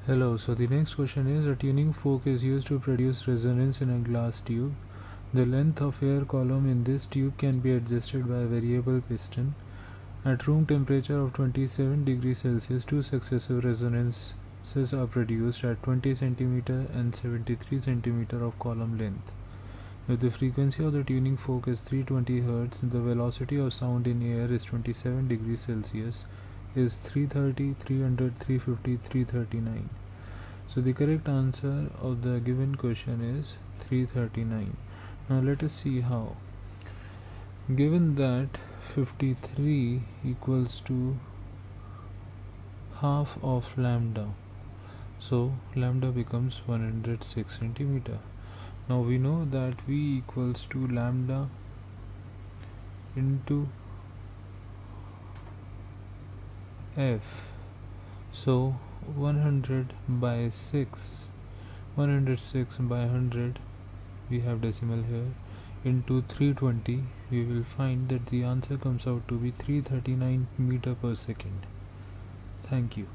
Hello, so the next question is, a tuning fork is used to produce resonance in a glass tube. The length of air column in this tube can be adjusted by a variable piston. At room temperature of 27 degrees Celsius, two successive resonances are produced at 20 cm and 73 cm of column length. If the frequency of the tuning fork is 320 Hz, the velocity of sound in air is 27 degrees Celsius is 330, 300, 350, 339. So the correct answer of the given question is 339. Now let us see how. Given that 53 equals to half of lambda, so lambda becomes 106 centimeter. Now we know that V equals to lambda into F. So 106 by 100, we have decimal here, into 320, we will find that the answer comes out to be 339 meter per second. Thank you.